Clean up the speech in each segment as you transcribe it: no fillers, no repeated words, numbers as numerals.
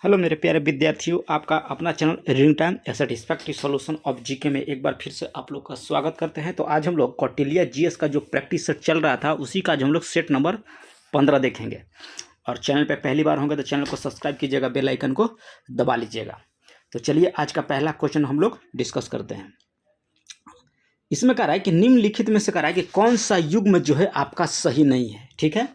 Hello मेरे प्यारे विद्यार्थियों, आपका अपना channel reading time A satisfactory solution of GK में एक बार फिर से आप लोग का स्वागत करते हैं। तो आज हम लोग कौटिल्य जीएस का जो प्रैक्टिस सेट चल रहा था उसी का आज हम लोग सेट नंबर 15 देखेंगे। और चैनल पे पहली बार होंगे तो चैनल को सब्सक्राइब कीजिएगा, बेल आइकन को दबा लीजिएगा। तो चलिए आज का पहला क्वेश्चन हम लोग डिस्कस करते हैं। इसमें कह रहा है कि निम्नलिखित में से कह रहा है कि कौन सा युग्म जो है आपका सही नहीं है। ठीक है,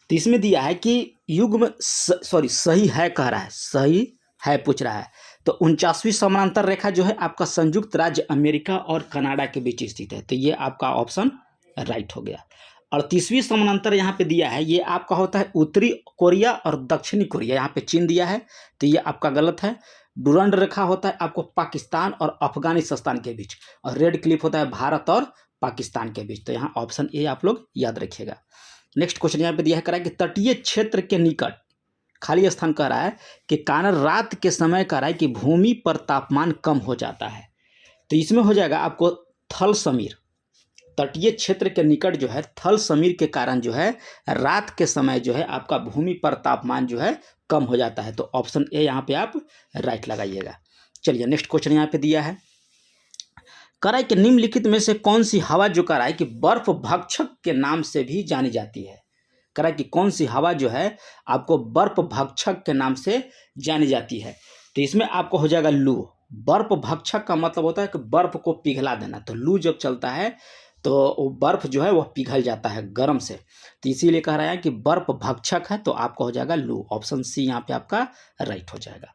तो इसमें दिया है कि युग्म सही है कह रहा है, सही है पूछ रहा है। तो 49वीं समानांतर रेखा जो है आपका संयुक्त राज्य अमेरिका और कनाडा के बीच स्थित है, तो ये आपका ऑप्शन राइट हो गया। 38वीं समानांतर यहाँ पे दिया है, ये आपका होता है उत्तरी कोरिया और दक्षिणी कोरिया, यहाँ पे चीन दिया है, तो ये आपका गलत है। डुरंड रेखा होता है आपको पाकिस्तान और अफगानिस्तान के बीच, और रेड क्लिफ होता है भारत और पाकिस्तान के बीच, तो यहाँ ऑप्शन ए आप लोग याद रखिएगा। नेक्स्ट क्वेश्चन यहाँ पे दिया है, कह रहा है कि तटीय क्षेत्र के निकट खाली स्थान कह रहा है कि कारण रात के समय कह रहा है कि भूमि पर तापमान कम हो जाता है, तो इसमें हो जाएगा आपको थल समीर। तटीय क्षेत्र के निकट जो है थल समीर के कारण जो है रात के समय जो है आपका भूमि पर तापमान जो है कम हो जाता है, तो ऑप्शन ए यहाँ पे आप राइट लगाइएगा। चलिए नेक्स्ट क्वेश्चन यहाँ पे दिया है, कह रहा है कि निम्नलिखित में से कौन सी हवा जो कह रहा है कि बर्फ भक्षक के नाम से भी जानी जाती है। कह रहा है कि कौन सी हवा जो है आपको बर्फ भक्षक के नाम से जानी जाती है, तो इसमें आपको हो जाएगा लू। बर्फ भक्षक का मतलब होता है कि बर्फ को पिघला देना, तो लू जब चलता है तो वो बर्फ जो है वह पिघल जाता है गर्म से, तो इसीलिए कह रहा है कि बर्फ भक्षक है, तो आपका हो जाएगा लू। ऑप्शन सी यहाँ पे आपका राइट हो जाएगा।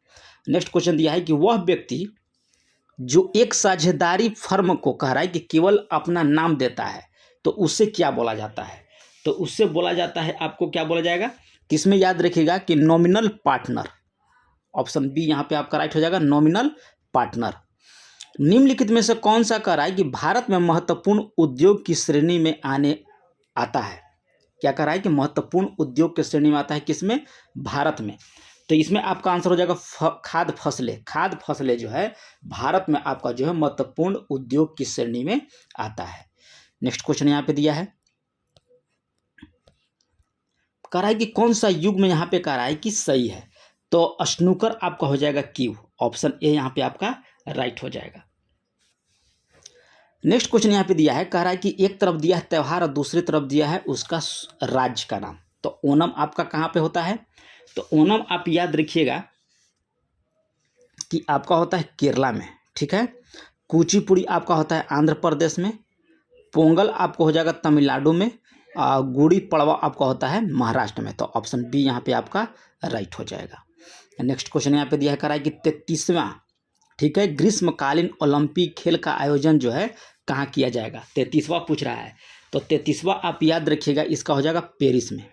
नेक्स्ट क्वेश्चन दिया है कि वह व्यक्ति जो एक साझेदारी फर्म को कह रहा है कि केवल अपना नाम देता है, तो उससे क्या बोला जाता है, तो उससे बोला जाता है आपको क्या बोला जाएगा, किसमें याद रखिएगा कि नॉमिनल पार्टनर। ऑप्शन बी यहाँ पे आपका राइट हो जाएगा, नॉमिनल पार्टनर। निम्नलिखित में से कौन सा कह रहा है कि भारत में महत्वपूर्ण उद्योग की श्रेणी में आता है। क्या कह रहा है कि महत्वपूर्ण उद्योग की श्रेणी में आता है, किसमें, भारत में, तो इसमें आपका आंसर हो जाएगा खाद्य फसलें। खाद्य फसलें जो है भारत में आपका जो है महत्वपूर्ण उद्योग की श्रेणी में आता है। नेक्स्ट क्वेश्चन यहाँ पे दिया है, कह रहा है कि कौन सा युग में यहाँ पे कह रहा है कि सही है, तो स्नूकर आपका हो जाएगा क्यू। ऑप्शन ए यहाँ पे आपका राइट हो जाएगा। नेक्स्ट क्वेश्चन यहाँ पे दिया है, कह रहा है कि एक तरफ दिया है त्यौहार और दूसरी तरफ दिया है उसका राज्य का नाम, तो ओणम आपका कहाँ पे होता है, तो ओणम आप याद रखिएगा कि आपका होता है केरला में। ठीक है, कुचिपुड़ी आपका होता है आंध्र प्रदेश में, पोंगल आपको हो जाएगा तमिलनाडु में, गुड़ी पड़वा आपका होता है महाराष्ट्र में, तो ऑप्शन बी यहाँ पे आपका राइट हो जाएगा। नेक्स्ट क्वेश्चन यहाँ पे दिया है, कह रहा है कि 33वां, ठीक है, ग्रीष्मकालीन ओलंपिक खेल का आयोजन जो है कहाँ किया जाएगा। 33वां पूछ रहा है, तो 33वां आप याद रखिएगा इसका हो जाएगा पेरिस में।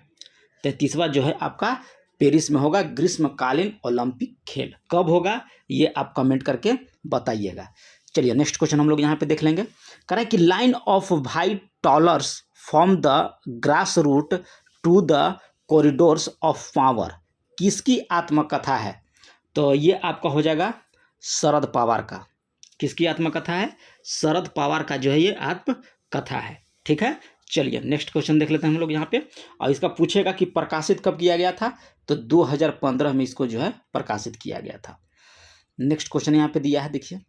33वां जो है आपका पेरिस में होगा ग्रीष्मकालीन ओलंपिक खेल। कब होगा ये आप कमेंट करके बताइएगा। चलिए नेक्स्ट क्वेश्चन हम लोग यहाँ पे देख लेंगे, कह रहा है कि line of white tollers from the grass root to the corridors of power किसकी आत्मकथा है, तो ये आपका हो जाएगा शरद पवार का। किसकी आत्मकथा है, शरद पवार का जो है ये आत्मकथा है। ठीक है, चलिए नेक्स्ट क्वेश्चन देख लेते हैं हम लोग यहाँ पे, और इसका पूछेगा कि प्रकाशित कब किया गया था, तो 2015 में इसको जो है प्रकाशित किया गया था। नेक्स्ट क्वेश्चन यहाँ पे दिया है, देखिए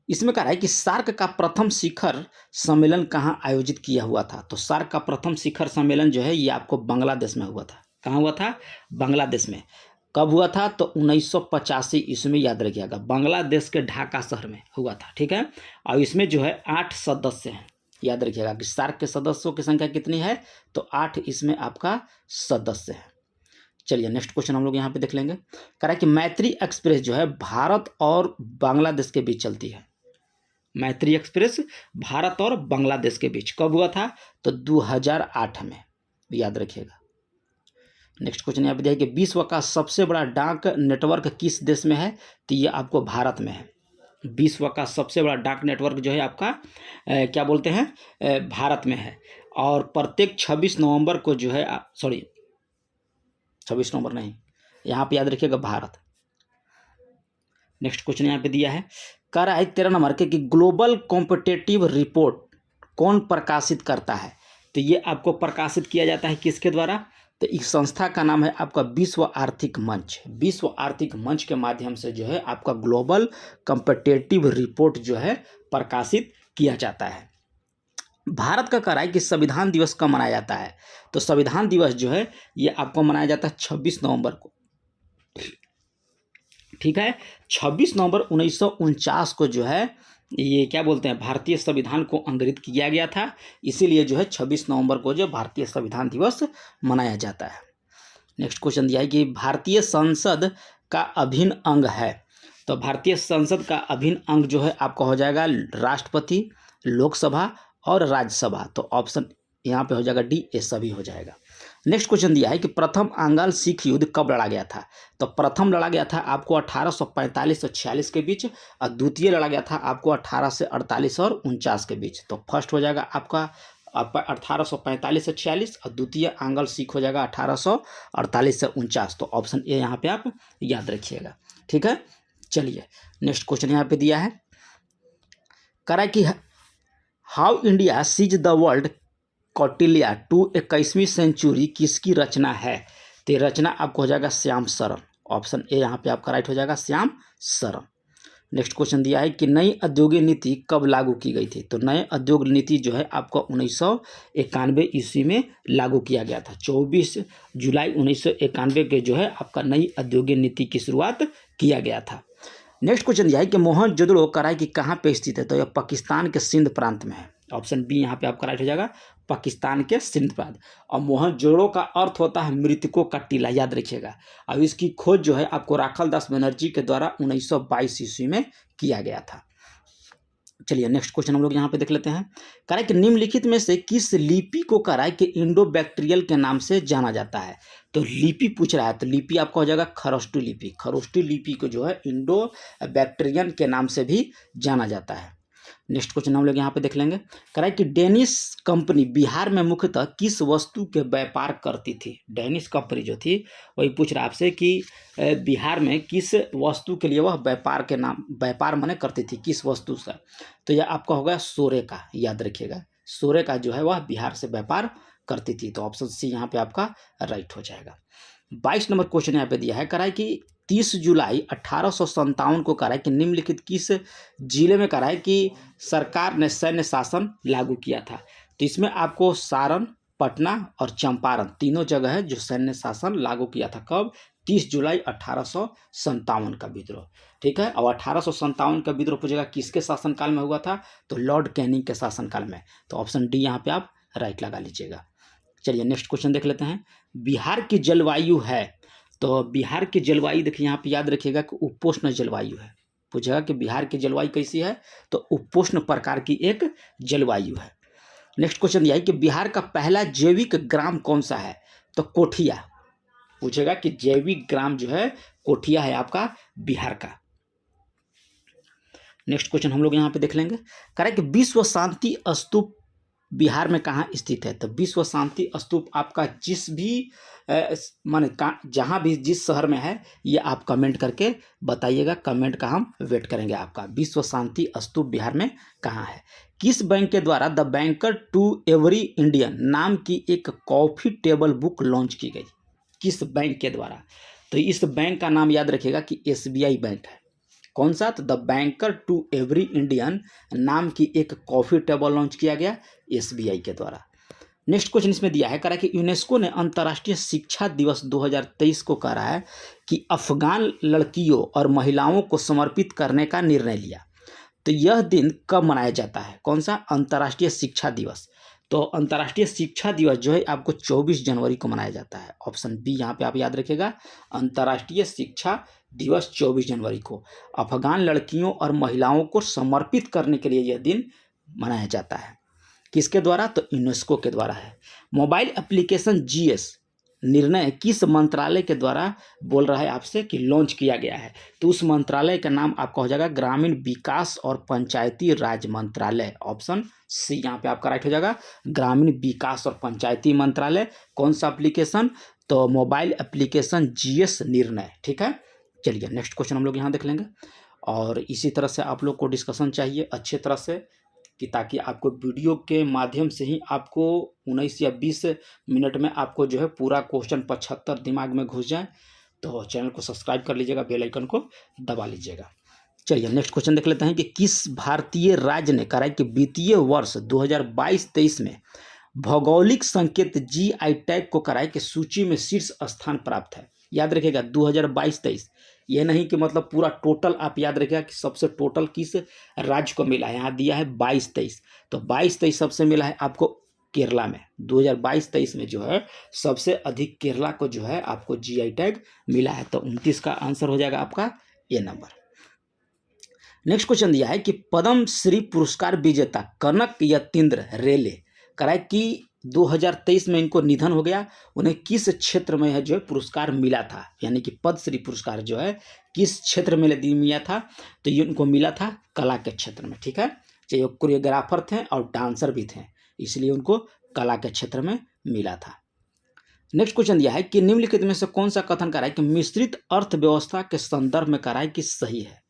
इसमें कह रहा है कि सार्क का प्रथम शिखर सम्मेलन कहाँ आयोजित किया हुआ था, तो सार्क का प्रथम शिखर सम्मेलन जो है ये आपको बांग्लादेश में हुआ था। कहाँ हुआ था, बांग्लादेश में। कब हुआ था, तो 1985 ईस्वी, याद रखिएगा, बांग्लादेश के ढाका शहर में हुआ था। ठीक है, और इसमें जो है 8 सदस्य हैं। याद रखिएगा कि सार्क के सदस्यों की संख्या कितनी है, तो 8 इसमें आपका सदस्य है। चलिए नेक्स्ट क्वेश्चन हम लोग यहाँ पे देख लेंगे, कह रहा है कि मैत्री एक्सप्रेस जो है भारत और बांग्लादेश के बीच चलती है। मैत्री एक्सप्रेस भारत और बांग्लादेश के बीच कब हुआ था, तो 2008 में, याद रखिएगा। नेक्स्ट क्वेश्चन यहाँ पे दिया है कि विश्व का सबसे बड़ा डाक नेटवर्क किस देश में है, तो ये आपको भारत में है। विश्व का सबसे बड़ा डाक नेटवर्क जो है आपका क्या बोलते हैं, भारत में है। और प्रत्येक 26 नवंबर को जो है 26 नवंबर नहीं, यहाँ पे याद रखिएगा भारत। नेक्स्ट क्वेश्चन यहाँ पे दिया है, कह रहा है 13 नंबर के कि ग्लोबल कॉम्पिटिटिव रिपोर्ट कौन प्रकाशित करता है, तो ये आपको प्रकाशित किया जाता है किसके द्वारा, तो इस संस्था का नाम है आपका विश्व आर्थिक मंच। विश्व आर्थिक मंच के माध्यम से जो है आपका ग्लोबल कम्पिटिटिव रिपोर्ट जो है प्रकाशित किया जाता है। भारत का करार कि संविधान दिवस कब मनाया जाता है, तो संविधान दिवस जो है ये आपको मनाया जाता है 26 नवंबर को। ठीक है, 26 नवंबर 1949 को जो है ये क्या बोलते हैं, भारतीय संविधान को अंग्रेजित किया गया था, इसीलिए जो है 26 नवंबर को जो भारतीय संविधान दिवस मनाया जाता है। नेक्स्ट क्वेश्चन दिया है कि भारतीय संसद का अभिन्न अंग है, तो भारतीय संसद का अभिन्न अंग जो है आपका हो जाएगा राष्ट्रपति, लोकसभा और राज्यसभा। तो ऑप्शन यहाँ पे हो जाएगा डी, ये सभी हो जाएगा। नेक्स्ट क्वेश्चन दिया है कि प्रथम आंग्ल सिख युद्ध कब लड़ा गया था, तो प्रथम लड़ा गया था आपको 1845 और 46 के बीच, और द्वितीय लड़ा गया था आपको 18 से 48 और 49 के बीच। तो फर्स्ट हो जाएगा आपका 1845 से 46 और द्वितीय आंग्ल सिख हो जाएगा 1848 से 49। तो ऑप्शन ए यहाँ पे आप याद रखिएगा। ठीक है, चलिए नेक्स्ट क्वेश्चन यहाँ पे दिया है, करा कि how India sees the world Kautilya to 21वीं सेंचुरी किसकी रचना है, तो ये रचना आपको हो जाएगा श्याम सरन। ऑप्शन ए यहाँ पे आपका राइट हो जाएगा श्याम सरन। नेक्स्ट क्वेश्चन दिया है कि नई औद्योगिक नीति कब लागू की गई थी, तो नई औद्योगिक नीति जो है आपको 1991 ईस्वी में लागू किया गया था। 24 जुलाई 1991 के जो है आपका नई औद्योगिक नीति की शुरुआत किया गया था। नेक्स्ट क्वेश्चन दिया है कि मोहनजोदड़ो कराई की कहाँ पे स्थित है, तो यह पाकिस्तान के सिंध प्रांत में है। ऑप्शन बी यहाँ पे आपका राइट हो जाएगा पाकिस्तान के सिंध प्रांत। और मोहनजोदड़ो का अर्थ होता है मृतकों का टीला, याद रखिएगा। अब इसकी खोज जो है आपको राखाल दास बनर्जी के द्वारा 1922 ईस्वी में किया गया था। चलिए नेक्स्ट क्वेश्चन हम लोग यहाँ पे देख लेते हैं, कराई कि निम्नलिखित में से किस लिपि को कराई के इंडो बैक्टीरियल के नाम से जाना जाता है, तो लिपि पूछ रहा है, तो लिपि आपका हो जाएगा खरोष्टी लिपि। खरोष्टी लिपि को जो है इंडो बैक्टीरियन के नाम से भी जाना जाता है। नेक्स्ट क्वेश्चन हम लोग यहाँ पे देख लेंगे, कराई कि डेनिश कंपनी बिहार में मुख्यतः किस वस्तु के व्यापार करती थी। डेनिश कंपनी जो थी वही पूछ रहा है आपसे कि बिहार में किस वस्तु के लिए वह व्यापार माने करती थी, किस वस्तु से, तो यह आपका होगा सोरे का, याद रखिएगा। सोरे का जो है वह बिहार से व्यापार करती थी। तो ऑप्शन सी यहाँ पे आपका राइट हो जाएगा। 22 नंबर क्वेश्चन यहाँ पे दिया है, कराई कि 30 जुलाई 1857 को कराई कि निम्नलिखित किस जिले में कराई कि सरकार ने सैन्य शासन लागू किया था, तो इसमें आपको सारण, पटना और चंपारण तीनों जगह है जो सैन्य शासन लागू किया था। कब, 30 जुलाई 1857 का विद्रोह। ठीक है, और 1857 का विद्रोह पूछेगा किसके शासनकाल में हुआ था, तो लॉर्ड कैनिंग के शासनकाल में। तो ऑप्शन डी यहाँ पे आप राइट लगा लीजिएगा। चलिए नेक्स्ट क्वेश्चन देख लेते हैं, बिहार की जलवायु है, तो बिहार की जलवायु देखिए यहाँ पे याद रखिएगा कि उपोष्ण जलवायु है। पूछेगा कि बिहार की जलवायु कैसी है, तो उपोष्ण प्रकार की एक जलवायु है। नेक्स्ट क्वेश्चन यह है कि बिहार का पहला जैविक ग्राम कौन सा है, तो कोठिया। पूछेगा कि जैविक ग्राम जो है कोठिया है आपका बिहार का। नेक्स्ट क्वेश्चन हम लोग यहाँ पे देख लेंगे, करें कि विश्व शांति स्तूप बिहार में कहाँ स्थित है, तो विश्व शांति स्तूप आपका जिस भी माने जहाँ भी जिस शहर में है ये आप कमेंट करके बताइएगा, कमेंट का हम वेट करेंगे आपका। विश्व शांति स्तूप बिहार में कहाँ है। किस बैंक के द्वारा the banker to every Indian नाम की एक कॉफी टेबल बुक लॉन्च की गई, किस बैंक के द्वारा, तो इस बैंक का नाम याद रखिएगा कि SBI बैंक है। कौन सा, तो the banker to every Indian नाम की एक कॉफी टेबल लॉन्च किया गया SBI के द्वारा। नेक्स्ट क्वेश्चन इसमें दिया है, करा कि यूनेस्को ने अंतर्राष्ट्रीय शिक्षा दिवस 2023 को कहा है कि अफगान लड़कियों और महिलाओं को समर्पित करने का निर्णय लिया, तो यह दिन कब मनाया जाता है, कौन सा, अंतर्राष्ट्रीय शिक्षा दिवस। तो अंतर्राष्ट्रीय शिक्षा दिवस जो है आपको 24 जनवरी को मनाया जाता है। ऑप्शन बी यहाँ पे आप याद रखिएगा, अंतर्राष्ट्रीय शिक्षा दिवस 24 जनवरी को अफगान लड़कियों और महिलाओं को समर्पित करने के लिए यह दिन मनाया जाता है। किसके द्वारा, तो यूनेस्को के द्वारा है। मोबाइल एप्लीकेशन GS निर्णय किस मंत्रालय के द्वारा बोल रहा है आपसे कि लॉन्च किया गया है, तो उस मंत्रालय का नाम आपका हो जाएगा ग्रामीण विकास और पंचायती राज मंत्रालय। ऑप्शन सी यहाँ पे आपका राइट हो जाएगा, ग्रामीण विकास और पंचायती मंत्रालय। कौन सा एप्लीकेशन, तो मोबाइल एप्लीकेशन GS निर्णय। ठीक है, चलिए नेक्स्ट क्वेश्चन हम लोग यहाँ देख लेंगे। और इसी तरह से आप लोग को डिस्कशन चाहिए अच्छे तरह से, कि ताकि आपको वीडियो के माध्यम से ही आपको 19 या 20 मिनट में आपको जो है पूरा क्वेश्चन 75 दिमाग में घुस जाए। तो चैनल को सब्सक्राइब कर लीजिएगा, बेल आइकन को दबा लीजिएगा। चलिए नेक्स्ट क्वेश्चन देख लेते हैं कि किस भारतीय राज्य ने कहा है कि वित्तीय वर्ष 2022-23 में भौगोलिक संकेत जीआई टैग को कराए कि सूची में शीर्ष स्थान प्राप्त है। याद रखिएगा 2022-23, ये नहीं कि मतलब पूरा टोटल, आप याद रखिएगा कि सबसे टोटल किस राज्य को मिला है। यहाँ दिया है 22-23, तो 22-23 सबसे मिला है आपको केरला में। 2022-23 में जो है सबसे अधिक केरला को जो है आपको जीआई टैग मिला है। तो 29 का आंसर हो जाएगा आपका ए नंबर। नेक्स्ट क्वेश्चन दिया है कि पद्म श्री पुरस्कार विजेता कनक यतीन्द्र रेले कराए कि 2023 में इनको निधन हो गया, उन्हें किस क्षेत्र में है जो है पुरस्कार मिला था, यानी कि पद्मश्री पुरस्कार जो है किस क्षेत्र में मिला था। तो ये उनको मिला था कला के क्षेत्र में। ठीक है, चाहे कोरियोग्राफर थे और डांसर भी थे, इसलिए उनको कला के क्षेत्र में मिला था। नेक्स्ट क्वेश्चन दिया है कि निम्नलिखित में से कौन सा कथन कराए कि मिश्रित अर्थव्यवस्था के संदर्भ में कराए कि सही है।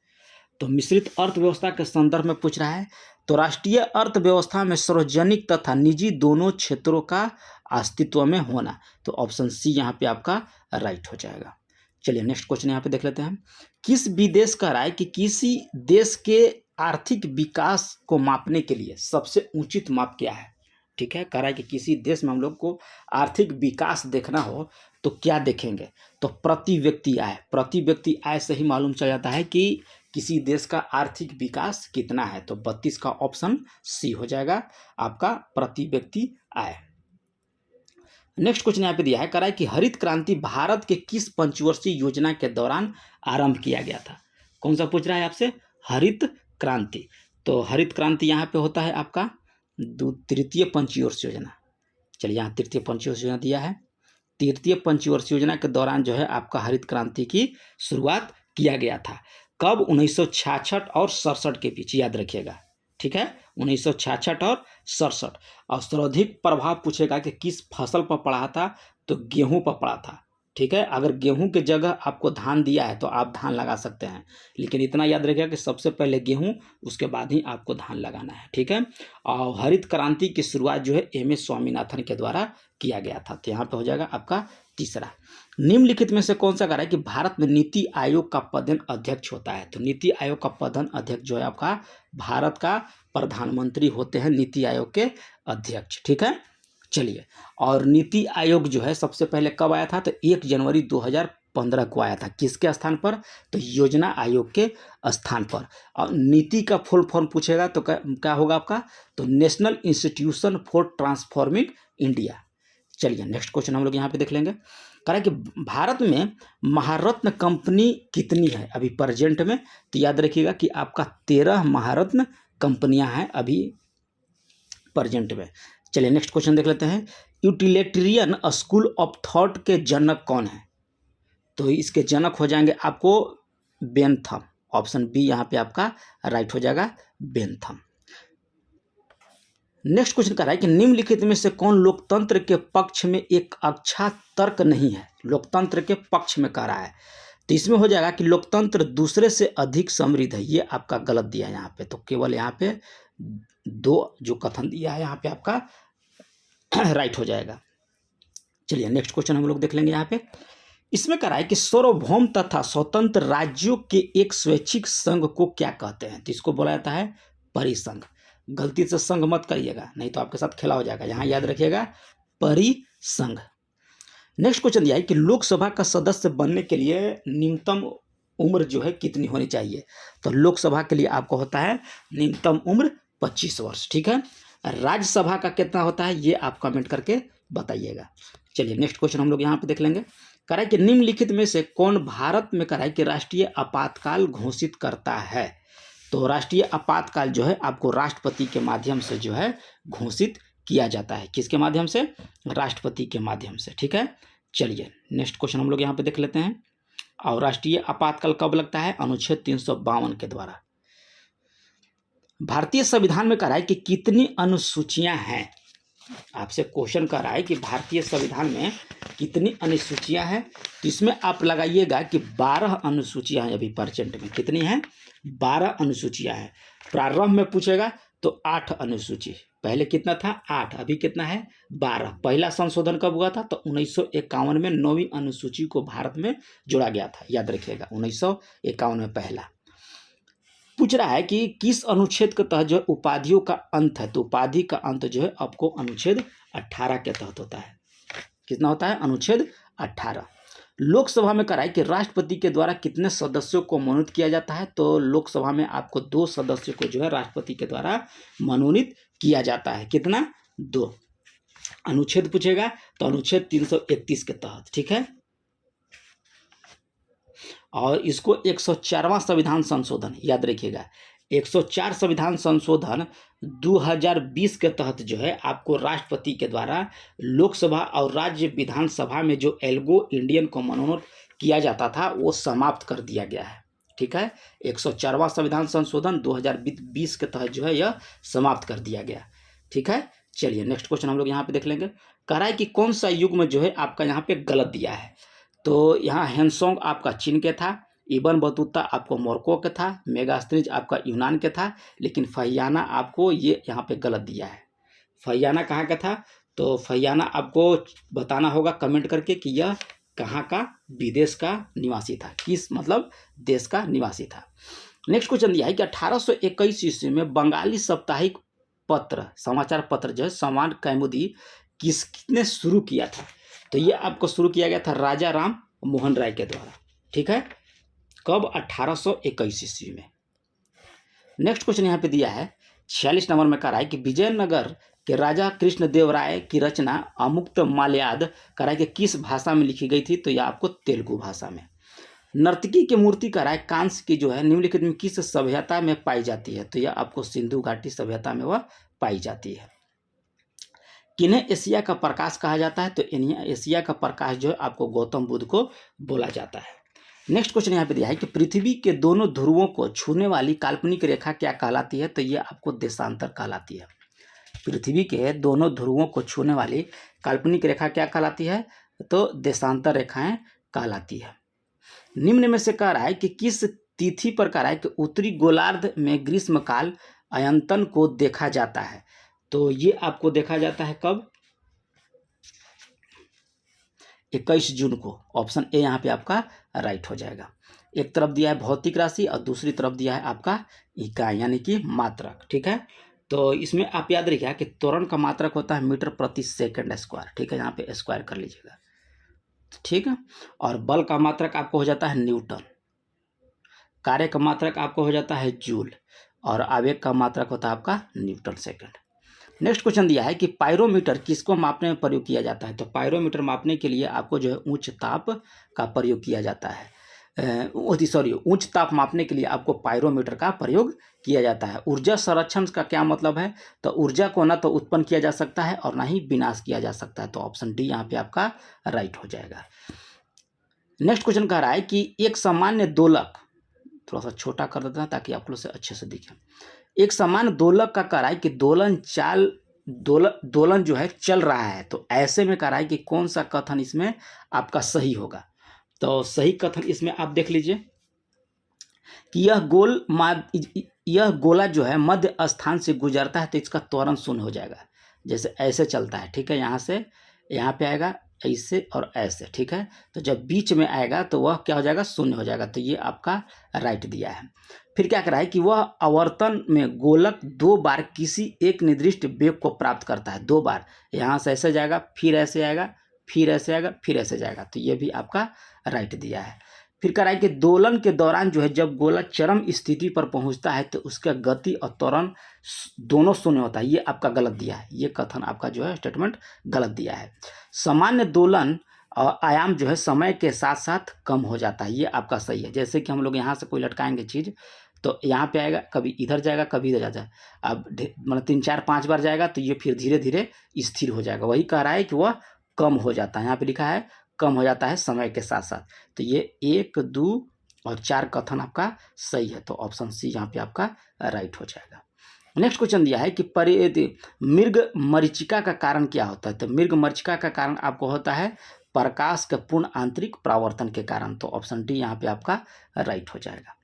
तो मिश्रित अर्थव्यवस्था के संदर्भ में पूछ रहा है, तो राष्ट्रीय अर्थव्यवस्था में सार्वजनिक तथा निजी दोनों क्षेत्रों का अस्तित्व में होना। तो ऑप्शन सी यहाँ पे आपका राइट हो जाएगा। चलिए नेक्स्ट क्वेश्चन यहाँ पे देख लेते हैं। किस विदेश का राय कि किसी देश के आर्थिक विकास को मापने के लिए सबसे उचित माप क्या है। ठीक है, कह रहा है कि किसी देश में हम लोग को आर्थिक विकास देखना हो तो क्या देखेंगे, तो प्रति व्यक्ति आय। प्रति व्यक्ति आय से ही मालूम चल जाता है कि किसी देश का आर्थिक विकास कितना है। तो 32 का ऑप्शन सी हो जाएगा आपका प्रति व्यक्ति आय। नेक्स्ट क्वेश्चन यहाँ पे दिया है, कह रहा है कि हरित क्रांति भारत के किस पंचवर्षीय योजना के दौरान आरंभ किया गया था। कौन सा पूछ रहा है आपसे, हरित क्रांति। तो हरित क्रांति यहाँ पे होता है आपका तृतीय पंचवर्षीय योजना। चलिए यहाँ तृतीय पंचवर्षीय योजना दिया है, तृतीय पंचवर्षीय योजना के दौरान जो है आपका हरित क्रांति की शुरुआत किया गया था। कब, 1966 और 67 के बीच, याद रखिएगा। ठीक है, 1966 और 67। और सर्वाधिक प्रभाव पूछेगा कि किस फसल पर पड़ा था, तो गेहूं पर पड़ा था। ठीक है, अगर गेहूं के जगह आपको धान दिया है तो आप धान लगा सकते हैं, लेकिन इतना याद रखिएगा कि सबसे पहले गेहूं, उसके बाद ही आपको धान लगाना है। ठीक है, और हरित क्रांति की शुरुआत जो है MS स्वामीनाथन के द्वारा किया गया था। तो यहाँ पे हो जाएगा आपका तीसरा। निम्नलिखित में से कौन सा कह रहा है कि भारत में नीति आयोग का पदेन अध्यक्ष होता है। तो नीति आयोग का पदेन अध्यक्ष जो है आपका भारत का प्रधानमंत्री होते हैं, नीति आयोग के अध्यक्ष। ठीक है, चलिए, और नीति आयोग जो है सबसे पहले कब आया था, तो 1 जनवरी 2015 को आया था। किसके स्थान पर, तो योजना आयोग के स्थान पर। और नीति का फुल फॉर्म पूछेगा तो क्या होगा आपका, तो national institution for transforming India. चलिए नेक्स्ट क्वेश्चन हम लोग यहाँ पे देख लेंगे। कह रहा है कि भारत में महारत्न कंपनी कितनी है अभी प्रेजेंट में। तो याद रखिएगा कि आपका 13 महारत्न कंपनियां हैं अभी प्रेजेंट में। चलिए नेक्स्ट क्वेश्चन देख लेते हैं। यूटिलिटेरियन स्कूल ऑफ थॉट के जनक कौन है। तो इसके जनक हो जाएंगे आपको बेंथम। ऑप्शन बी यहाँ पे आपका राइट हो जाएगा, बेंथम। नेक्स्ट क्वेश्चन कह रहा है कि निम्नलिखित में से कौन लोकतंत्र के पक्ष में एक अच्छा तर्क नहीं है। लोकतंत्र के पक्ष में कह रहा है, तो इसमें हो जाएगा कि लोकतंत्र दूसरे से अधिक समृद्ध है। ये आपका गलत दिया है यहाँ पे, तो केवल यहाँ पे 2 जो कथन दिया है यहाँ पे आपका राइट हो जाएगा। चलिए नेक्स्ट क्वेश्चन हम लोग देख लेंगे यहाँ पे। इसमें कह रहा है कि सार्वभौम तथा स्वतंत्र राज्यों के एक स्वैच्छिक संघ को क्या कहते हैं। तो इसको बोला जाता है परिसंघ। गलती से संघ मत करिएगा, नहीं तो आपके साथ खेला हो जाएगा। यहाँ याद रखिएगा परिसंघ। नेक्स्ट क्वेश्चन दिया है कि लोकसभा का सदस्य बनने के लिए न्यूनतम उम्र जो है कितनी होनी चाहिए। तो लोकसभा के लिए आपको होता है न्यूनतम उम्र 25 वर्ष। ठीक है, राज्यसभा का कितना होता है ये आप कमेंट करके बताइएगा। चलिए नेक्स्ट क्वेश्चन हम लोग यहाँ पे देख लेंगे। कह रहा है कि निम्नलिखित में से कौन भारत में कह रहा है कि राष्ट्रीय आपातकाल घोषित करता है। तो राष्ट्रीय आपातकाल जो है आपको राष्ट्रपति के माध्यम से जो है घोषित किया जाता है। किसके माध्यम से, राष्ट्रपति के माध्यम से। ठीक है, चलिए नेक्स्ट क्वेश्चन हम लोग यहाँ पे देख लेते हैं। और राष्ट्रीय आपातकाल कब लगता है, अनुच्छेद 352 के द्वारा। भारतीय संविधान में कह रहा है कि कितनी अनुसूचियां हैं। आपसे क्वेश्चन कर रहा है कि भारतीय संविधान में कितनी अनुसूचियां हैं। तो इसमें आप लगाइएगा कि 12 अनुसूचियां हैं अभी प्रेजेंट में। कितनी हैं, 12 अनुसूचियां हैं। प्रारंभ में पूछेगा तो 8 अनुसूची, पहले कितना था 8, अभी कितना है 12। पहला संशोधन कब हुआ था? तो 1951 में 9वीं अनुसूची को भारत में जोड़ा गया था, याद रखिएगा 1951 में पहला। पूछ रहा है कि किस अनुच्छेद के तहत जो है उपाधियों का अंत है? तो उपाधि का अंत जो है आपको अनुच्छेद 18 के तहत होता है। कितना होता है? अनुच्छेद 18। लोकसभा में कराए कि राष्ट्रपति के द्वारा कितने सदस्यों को मनोनीत किया जाता है? तो लोकसभा में आपको 2 सदस्यों को जो है राष्ट्रपति के द्वारा मनोनीत किया जाता है। कितना? 2। अनुच्छेद पूछेगा तो अनुच्छेद 331 के तहत, ठीक है। और इसको 104वां संविधान संशोधन, याद रखिएगा 104 संविधान संशोधन 2020 के तहत जो है आपको राष्ट्रपति के द्वारा लोकसभा और राज्य विधानसभा में जो एल्गो इंडियन को मनोनीत किया जाता था वो समाप्त कर दिया गया है, ठीक है। 104वां संविधान संशोधन 2020 के तहत जो है यह समाप्त कर दिया गया, ठीक है। चलिए नेक्स्ट क्वेश्चन हम लोग यहाँ पे देख लेंगे। कह रहा है कि कौन सा युग में जो है आपका यहाँ पे गलत दिया है? तो यहाँ हैंसोंग आपका चीन के था, इबन बतूता आपको मोरक्को के था, मेगास्त्रिज आपका यूनान के था, लेकिन फहियाना आपको ये यहाँ पे गलत दिया है। फहियाना कहाँ का था? तो फहियाना आपको बताना होगा कमेंट करके कि यह कहाँ का विदेश का निवासी था, किस मतलब देश का निवासी था। नेक्स्ट क्वेश्चन दिया है कि 1821 ईस्वी में बंगाली साप्ताहिक पत्र समाचार पत्र जो है समान कौमुदी किसने शुरू किया था? तो ये आपको शुरू किया गया था राजा राम मोहन राय के द्वारा, ठीक है। कब? 1821 ईस्वी में। नेक्स्ट क्वेश्चन यहाँ पे दिया है 46 नंबर में कह रहा है कि विजयनगर के राजा कृष्णदेव राय की रचना अमुक्त माल्याद कह रहा है कि किस भाषा में लिखी गई थी? तो यह आपको तेलुगु भाषा में। नर्तकी की मूर्ति कह रहा है कांस्य की जो है निम्नलिखित में किस सभ्यता में पाई जाती है? तो यह आपको सिंधु घाटी सभ्यता में वह पाई जाती है। किन्हें एशिया का प्रकाश कहा जाता है? तो इन्हें एशिया का प्रकाश जो है आपको गौतम बुद्ध को बोला जाता है। नेक्स्ट क्वेश्चन यहाँ पे दिया है कि पृथ्वी के दोनों ध्रुवों को छूने वाली काल्पनिक रेखा क्या कहलाती है? तो ये आपको देशांतर कहलाती है। पृथ्वी के दोनों ध्रुवों को छूने वाली काल्पनिक रेखा क्या कहलाती है? तो देशांतर रेखाएं कहलाती है। निम्न में से कह रहा है कि किस तिथि पर कह रहा है कि उत्तरी गोलार्ध में ग्रीष्मकाल अयंतन को देखा जाता है? तो ये आपको देखा जाता है कब? 21 जून को। ऑप्शन ए यहाँ पे आपका राइट हो जाएगा। एक तरफ दिया है भौतिक राशि और दूसरी तरफ दिया है आपका इकाई यानी कि मात्रक, ठीक है। तो इसमें आप याद रखिए कि त्वरण का मात्रक होता है मीटर प्रति सेकंड स्क्वायर, ठीक है। यहाँ पे स्क्वायर कर लीजिएगा, ठीक है। और बल का मात्रक आपको हो जाता है न्यूटन, कार्य का मात्रक आपको हो जाता है जूल और आवेग का मात्रक होता है आपका न्यूटन सेकंड। नेक्स्ट क्वेश्चन दिया है कि पायरोमीटर किसको मापने में प्रयोग किया जाता है? तो पायरोमीटर मापने के लिए आपको जो है उच्च ताप का प्रयोग किया जाता है। उच्च ताप मापने के लिए आपको पायरोमीटर का प्रयोग किया जाता है। ऊर्जा संरक्षण का क्या मतलब है? तो ऊर्जा को ना तो उत्पन्न किया जा सकता है और ना ही विनाश किया जा सकता है। तो ऑप्शन डी यहाँ पे आपका राइट हो जाएगा। नेक्स्ट क्वेश्चन कह रहा है कि एक सामान्य दोलक, थोड़ा सा छोटा कर देते हैं ताकि आप लोग से अच्छे से दिखे। एक सामान्य दोलक का कह रहा है कि दोलन जो है चल रहा है, तो ऐसे में कह रहा है कि कौन सा कथन इसमें आपका सही होगा? तो सही कथन इसमें आप देख लीजिए कि यह गोला जो है मध्य स्थान से गुजरता है तो इसका त्वरण शून्य हो जाएगा। जैसे ऐसे चलता है, ठीक है, यहाँ से यहाँ पे आएगा ऐसे और ऐसे, ठीक है। तो जब बीच में आएगा तो वह क्या हो जाएगा? शून्य हो जाएगा। तो ये आपका राइट दिया है। फिर क्या कर रहा है कि वह आवर्तन में गोलक 2 बार किसी एक निर्दिष्ट वेग को प्राप्त करता है। 2 बार यहाँ से ऐसे जाएगा, फिर ऐसे आएगा, फिर ऐसे आएगा, फिर ऐसे जाएगा। तो ये भी आपका राइट दिया है। फिर कह रहा है कि दोलन के दौरान जो है जब गोला चरम स्थिति पर पहुंचता है तो उसका गति और त्वरण दोनों शून्य होता है। ये आपका गलत दिया है, ये कथन आपका जो है स्टेटमेंट गलत दिया है। सामान्य दोलन आयाम जो है समय के साथ साथ कम हो जाता है, ये आपका सही है। जैसे कि हम लोग यहाँ से कोई लटकाएंगे चीज़ तो यहाँ पे आएगा, कभी इधर जाएगा, कभी इधर जाएगा। अब मतलब 3 4 5 बार जाएगा तो ये फिर धीरे धीरे स्थिर हो जाएगा। वही कह रहा है कि वह कम हो जाता है। यहाँ पे लिखा है कम हो जाता है समय के साथ साथ। तो ये 1 2 और 4 कथन आपका सही है। तो ऑप्शन सी यहाँ पे आपका राइट हो जाएगा। नेक्स्ट क्वेश्चन दिया है कि मृग मरीचिका का कारण क्या होता है? तो मृग मरीचिका का कारण आपको होता है प्रकाश के पूर्ण आंतरिक परावर्तन के कारण। तो ऑप्शन डी यहाँ पे आपका राइट हो जाएगा।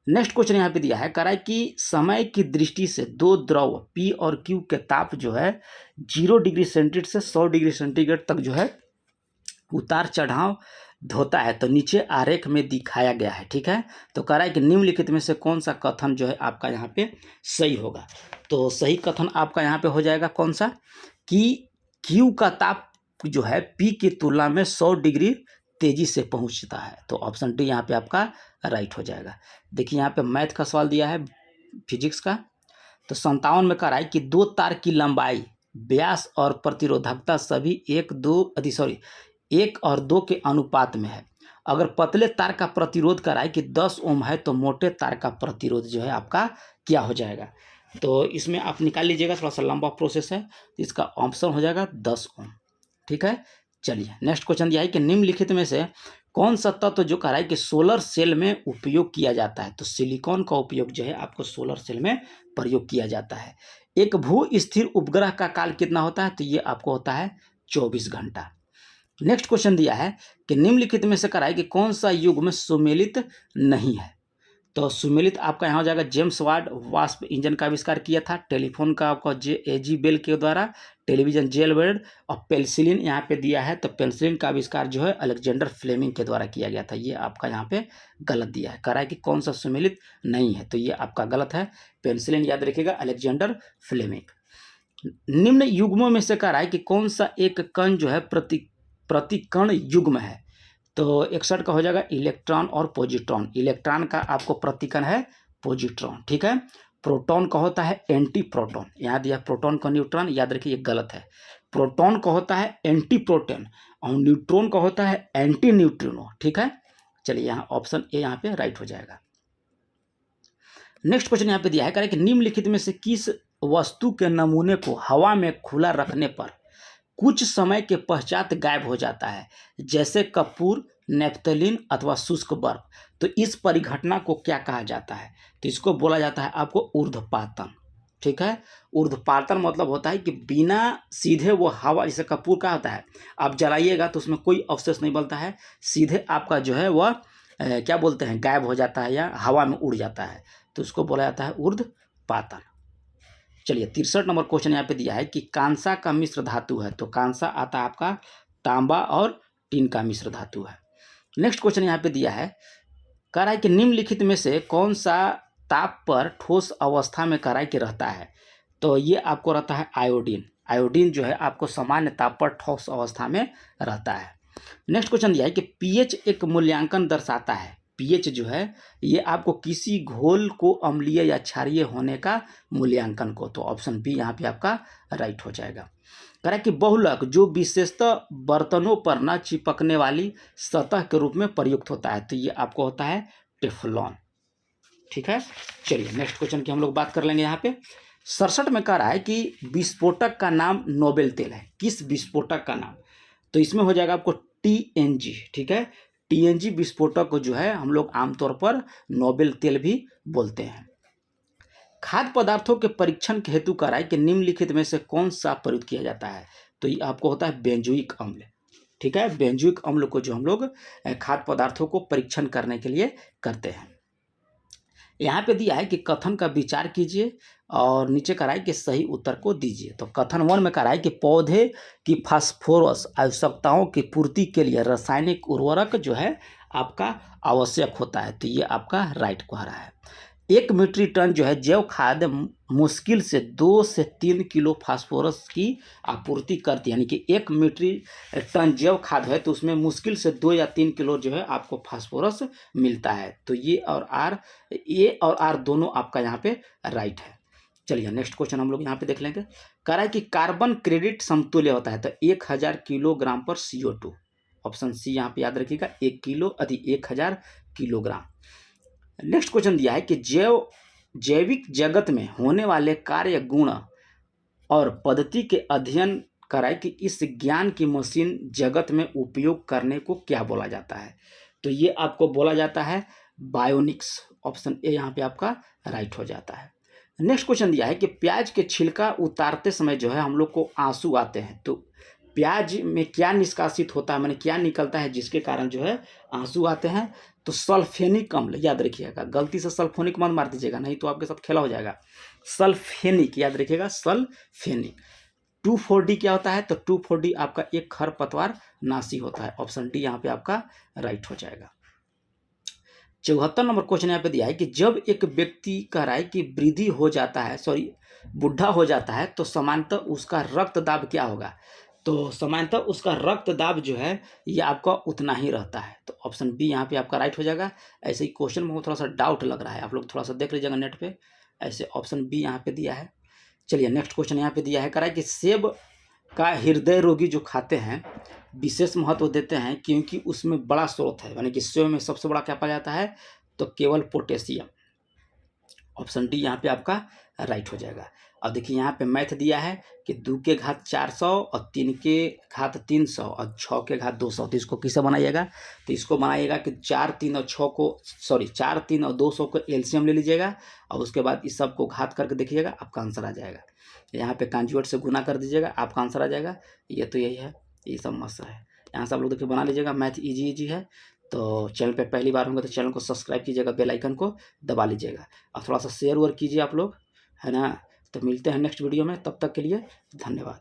नेक्स्ट क्वेश्चन यहाँ पे दिया है, कह रहा है कि समय की दृष्टि से दो द्रव P और Q के ताप जो है 0 डिग्री सेंटीग्रेड से 100 डिग्री सेंटीग्रेड तक जो है उतार चढ़ाव होता है, तो नीचे आरेख में दिखाया गया है। ठीक है, तो कह रहा है कि निम्नलिखित में से कौन सा कथन जो है आपका यहाँ पे सही होगा। तो सही कथन आपका यहाँ पे हो जाएगा कौन सा, कि Q का ताप जो है P की तुलना में 100 डिग्री तेजी से पहुंचता है। तो ऑप्शन डी यहाँ पे आपका राइट हो जाएगा। देखिए यहाँ पे मैथ का सवाल दिया है फिजिक्स का, तो 57 में कह रहा है कि दो तार की लंबाई, व्यास और प्रतिरोधकता सभी 1 और 2 के अनुपात में है। अगर पतले तार का प्रतिरोध कह रहा है कि 10 ओम है, तो मोटे तार का प्रतिरोध जो है आपका क्या हो जाएगा। तो इसमें आप निकाल लीजिएगा, थोड़ा सा लंबा प्रोसेस है, इसका ऑप्शन हो जाएगा 10 ओम। ठीक है, चलिए नेक्स्ट क्वेश्चन दिया है कि निम्नलिखित में से कौन सा तत्व जो कह रहा है कि सोलर सेल में उपयोग किया जाता है। तो सिलिकॉन का उपयोग जो है आपको सोलर सेल में प्रयोग किया जाता है। एक भू स्थिर उपग्रह का काल कितना होता है, तो ये आपको होता है 24 घंटा। नेक्स्ट क्वेश्चन दिया है कि निम्नलिखित में से कह रहा है कि कौन सा युग में सुमेलित नहीं है। तो सुमेलित आपका यहाँ हो जाएगा, जेम्स वाट वास्प इंजन का आविष्कार किया था, टेलीफोन का आपका AG बेल के द्वारा, टेलीविजन जेल बेल्ट, और पेंसिलिन यहाँ पे दिया है, तो पेंसिलिन का आविष्कार जो है अलेक्जेंडर फ्लेमिंग के द्वारा किया गया था। ये आपका यहाँ पे गलत दिया है, कह रहा है कि कौन सा सुमेलित नहीं है, तो ये आपका गलत है। पेंसिलिन याद रखिएगा, अलेक्जेंडर फ्लेमिंग। निम्न युग्मों में से कह रहा है कि कौन सा एक कण जो है प्रतिकण युग्म है। तो 61 का हो जाएगा इलेक्ट्रॉन और पॉजिट्रॉन। इलेक्ट्रॉन का आपको प्रतिकण है पॉजिट्रॉन। ठीक है, प्रोटॉन का होता है एंटी प्रोटॉन, यहाँ दिया प्रोटॉन का न्यूट्रॉन, याद रखिए ये गलत है। प्रोटॉन का होता है एंटी प्रोटॉन और न्यूट्रॉन का होता है एंटी न्यूट्रिनो। ठीक है, चलिए यहाँ ऑप्शन ए यहाँ पे राइट हो जाएगा। नेक्स्ट क्वेश्चन यहाँ पे दिया है, कह रहा है कि निम्नलिखित में से किस वस्तु के नमूने को हवा में खुला रखने पर कुछ समय के पश्चात गायब हो जाता है, जैसे कपूर, नेफ्थलीन अथवा शुष्क बर्फ। तो इस परिघटना को क्या कहा जाता है, तो इसको बोला जाता है आपको ऊर्ध्वपातन। ठीक है, ऊर्ध्वपातन मतलब होता है कि बिना सीधे वो हवा, जैसे कपूर का होता है, आप जलाइएगा तो उसमें कोई अवशेष नहीं बलता है, सीधे आपका जो है वह क्या बोलते हैं, गायब हो जाता है या हवा में उड़ जाता है, तो उसको बोला जाता है ऊर्ध्वपातन। चलिए 63 नंबर क्वेश्चन यहाँ पे दिया है कि कांसा का मिश्र धातु है। तो कांसा आता है आपका तांबा और टीन का मिश्र धातु है। नेक्स्ट क्वेश्चन यहाँ पे दिया है, कह रहा है कि निम्नलिखित में से कौन सा ताप पर ठोस अवस्था में कह रहा है कि रहता है। तो ये आपको रहता है आयोडीन। आयोडीन जो है आपको सामान्य ताप पर ठोस अवस्था में रहता है। नेक्स्ट क्वेश्चन दिया है कि पीएच एक मूल्यांकन दर्शाता है। पीएच जो है ये आपको किसी घोल को अम्लीय या क्षारीय होने का मूल्यांकन को, तो ऑप्शन बी यहाँ पे आपका राइट हो जाएगा। कह रहा है कि बहुलक जो विशेषतः बर्तनों पर न चिपकने वाली सतह के रूप में प्रयुक्त होता है, तो ये आपको होता है टेफ्लॉन। ठीक है, चलिए नेक्स्ट क्वेश्चन की हम लोग बात कर लेंगे। यहाँ पे 67 में कह रहा है कि विस्फोटक का नाम नोबेल तेल है। किस विस्फोटक का नाम, तो इसमें हो जाएगा आपको TNG। ठीक है, TNG विस्फोटक को जो है हम लोग आमतौर पर नोबेल तेल भी बोलते हैं। खाद्य पदार्थों के परीक्षण के हेतु कह रहा है कि निम्नलिखित में से कौन सा प्रयुक्त किया जाता है, तो ये आपको होता है बेंजोइक अम्ल। ठीक है, बेंजोइक अम्ल को जो हम लोग खाद्य पदार्थों को परीक्षण करने के लिए करते हैं। यहाँ पे दिया है कि कथन का विचार कीजिए और नीचे कह रहा है कि सही उत्तर को दीजिए। तो कथन 1 में कह रहा है कि पौधे की फास्फोरस आवश्यकताओं की पूर्ति के लिए रासायनिक उर्वरक जो है आपका आवश्यक होता है, तो ये आपका राइट कह रहा है। 1 मीट्रिक टन जो है जैव खाद मुश्किल से 2 से 3 किलो फास्फोरस की आपूर्ति करती है, यानी कि 1 मीट्रिक टन जैव खाद है तो उसमें मुश्किल से 2 या 3 किलो जो है आपको फास्फोरस मिलता है। तो ये और आर दोनों आपका यहाँ पे राइट है। चलिए नेक्स्ट क्वेश्चन हम लोग यहाँ पे देख लेंगे। कह रहा है कि कार्बन क्रेडिट समतुल्य होता है, तो 1000 किलोग्राम पर CO2। ऑप्शन सी यहाँ पे याद रखिएगा, 1000 किलोग्राम। नेक्स्ट क्वेश्चन दिया है कि जैविक जगत में होने वाले कार्य गुण और पद्धति के अध्ययन कराए कि इस ज्ञान की मशीन जगत में उपयोग करने को क्या बोला जाता है, तो ये आपको बोला जाता है बायोनिक्स। ऑप्शन ए यहाँ पे आपका राइट हो जाता है। नेक्स्ट क्वेश्चन दिया है कि प्याज के छिलका उतारते समय जो है हम लोग को आंसू आते हैं, तो प्याज में क्या निष्कासित होता है, माने क्या निकलता है जिसके कारण जो है आंसू आते हैं? तो सल्फेनिक अम्ल, याद रखिएगा, गलती से सल्फोनिक मत मार दीजिएगा, नहीं तो आपके साथ खेला हो जाएगा। सल्फेनिक, याद रखिएगा, सल्फेनिक। 2,4-D क्या होता है? तो 2,4-D आपका एक खरपतवार नाशी होता है। ऑप्शन डी यहाँ पे आपका राइट हो जाएगा। 74 नंबर क्वेश्चन यहाँ पे दिया है कि जब एक व्यक्ति कह रहा है कि वृद्धि हो जाता है, सॉरी बुढ़ा हो जाता है, तो सामान्यतः उसका रक्तदाब क्या होगा? तो सामान्यतः उसका रक्तदाब जो है ये आपका उतना ही रहता है। तो ऑप्शन बी यहाँ पे आपका राइट हो जाएगा। ऐसे ही क्वेश्चन में थोड़ा सा डाउट लग रहा है, आप लोग थोड़ा सा देख लीजिएगा नेट पे, ऐसे ऑप्शन बी यहाँ पे दिया है। चलिए नेक्स्ट क्वेश्चन यहाँ पे दिया है, कह रहा है कि सेब का हृदय रोगी जो खाते हैं विशेष महत्व देते हैं क्योंकि उसमें बड़ा स्रोत है, यानी कि सेब में सबसे बड़ा क्या पाया जाता है? तो केवल पोटेशियम। ऑप्शन डी यहाँ पे आपका राइट हो जाएगा। अब देखिए यहाँ पे मैथ दिया है कि 2 के घात 400 और 3 के घात 300 और 6 के घात 200, तो इसको किससे बनाइएगा? तो इसको बनाइएगा कि 4, 3 और 6 को, सॉरी 4, 3 और 200 को एलसीएम ले लीजिएगा और उसके बाद इस सब को घात करके देखिएगा, आपका आंसर आ जाएगा। यहाँ पे कॉन्जुगेट से गुना कर दीजिएगा, आपका आंसर आ जाएगा। ये तो यही है, ये सब मसला है। यहाँ से आप लोग देखिए बना लीजिएगा, मैथ इजी है। तो चैनल पे पहली बार होंगे तो चैनल को सब्सक्राइब कीजिएगा, बेल आइकन को दबा लीजिएगा और थोड़ा सा शेयर कीजिए आप लोग, है ना। तो मिलते हैं नेक्स्ट वीडियो में, तब तक के लिए धन्यवाद।